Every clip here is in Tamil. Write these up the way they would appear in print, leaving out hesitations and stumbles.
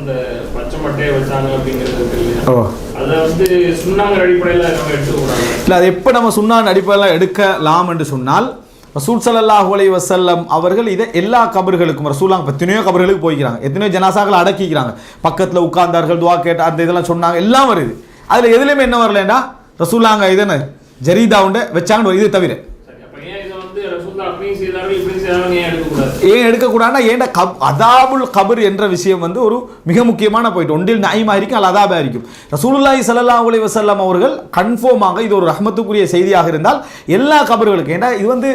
அந்த பச்சை மட்டையை வச்சாங்க அப்படிங்கிறது அதை வந்து சுண்ணாங்க அடிப்படையில் நம்ம எடுத்துக்கூடாது. இல்லை, அது எப்போ நம்ம சுண்ணான் அடிப்படையில் எடுக்கலாம் என்று சொன்னால், ரசூல் ஸல்லல்லாஹு அலைஹி வஸல்லம் அவர்கள் இதை எல்லா கபர்களுக்கும், ரசூலாங்க எத்தனையோ கபர்களுக்கு போய்க்கிறாங்க, எத்தனையோ ஜனாசாக்களை அடக்கிக்கிறாங்க, பக்கத்தில் உட்கார்ந்தார்கள், துவா கேட்ட அந்த இதெல்லாம் சொன்னாங்க, எல்லாம் வருது. அதில் எதுலையுமே என்ன வரலன்னா ரசூலாங்க இதென்ன ஜரீதா உண்டு வச்சாங்கன்னு ஒரு இது தவிர ஏன் எடுக்கக்கூடாதுன்னா, ஏன் அதாபுல் கபர் என்ற விஷயம் வந்து ஒரு மிக முக்கியமான பாயிண்ட். ஒன்றில் நயமா இருக்கும், அல்ல அதாபா இருக்கும். ரசூலுல்லாஹி ஸல்லல்லாஹு அலைஹி வஸல்லம் அவர்கள் கன்ஃபார்மாக இது ஒரு ரஹ்மத்துக்குரிய செய்தியாக இருந்தால் எல்லா கபர்களுக்கும், ஏன்னா இது வந்து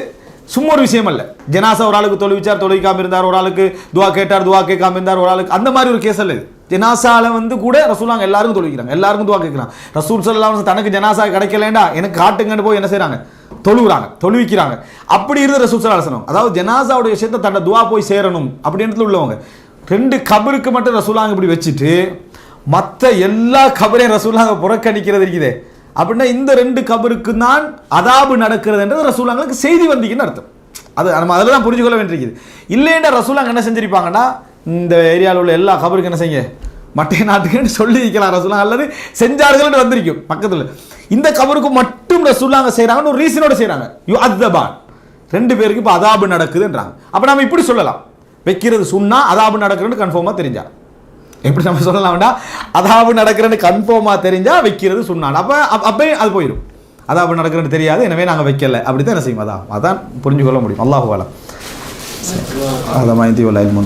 சும்மா ஒரு விஷயம் அல்ல. ஜனாசா ஒரு ஆளுக்கு தொழுவிச்சார், தொழுவிக்காம இருந்தார், ஒரு ஆளுக்கு துவா கேட்டார், துவா கேட்காம இருந்தார், ஒரு ஆளுக்கு அந்த மாதிரி ஒரு கேஸ் அல்ல இது. ஜனாசால வந்து கூட ரசூலாங்க எல்லாருக்கும் தொழுவிக்கிறாங்க, எல்லாருக்கும் துவா கேட்கிறாங்க. ரசூல் ஸல்லல்லாஹு அலைஹி வஸல்லம் தனக்கு ஜனாசா கிடைக்கலண்டா எனக்கு காட்டுங்கன்னு போய் என்ன செய்றாங்க, தொழுகிறாங்க, தொழுவிக்கிறாங்க. அப்படி இருந்த ரசூல் ஸல்லல்லாஹு அலைஹி வஸல்லம், அதாவது ஜனாசாவுடைய விஷயத்தை தன்னை துவா போய் சேரணும் அப்படின்றதுல உள்ளவங்க ரெண்டு கபருக்கு மட்டும் ரசூலாங்க இப்படி வச்சுட்டு மற்ற எல்லா கபரையும் ரசூலாங்க புறக்கணிக்கிறது இருக்குதே. அப்படின்னா இந்த ரெண்டு கபருக்கு தான் அதாபு நடக்கிறதுன்றது ரசூலாங்களுக்கு செய்தி வந்திக்குன்னு அர்த்தம். அது நம்ம அதில் தான் புரிஞ்சுக்கொள்ள வேண்டியிருக்குது. இல்லைன்னா ரசூலாங்க என்ன செஞ்சிருப்பாங்கன்னா, இந்த ஏரியாவில் உள்ள எல்லா கபருக்கு என்ன செய்ய மட்டைய நாட்டுக்குன்னு சொல்லி வைக்கலாம் ரசூலாங்க, அல்லது செஞ்சார்கள் வந்திருக்கும் பக்கத்தில். இந்த கபருக்கு மட்டும் ரசூலாங்க செய்கிறாங்கன்னு ஒரு ரீசனோட செய்கிறாங்க. யூ அத்தபான் ரெண்டு பேருக்கு இப்போ அதாபு நடக்குதுன்றாங்க. அப்போ நம்ம இப்படி சொல்லலாம், வைக்கிறது சுன்னா அதாபு நடக்குதுன்னு கன்ஃபார்மாக தெரிஞ்சா. எப்படி நம்ம சொல்லலாம்டா, அதாபு நடக்கிறன்னு கன்ஃபார்மாக தெரிஞ்சா வைக்கிறது சுன்னான். அப்போ அது போயிடும். அதாபு நடக்கிறன்னு தெரியாது, எனவே நாங்கள் வைக்கல, அப்படி தான் என்ன செய்யும், அதான் புரிஞ்சு கொள்ள முடியும். அல்லாஹு அலம். அதான்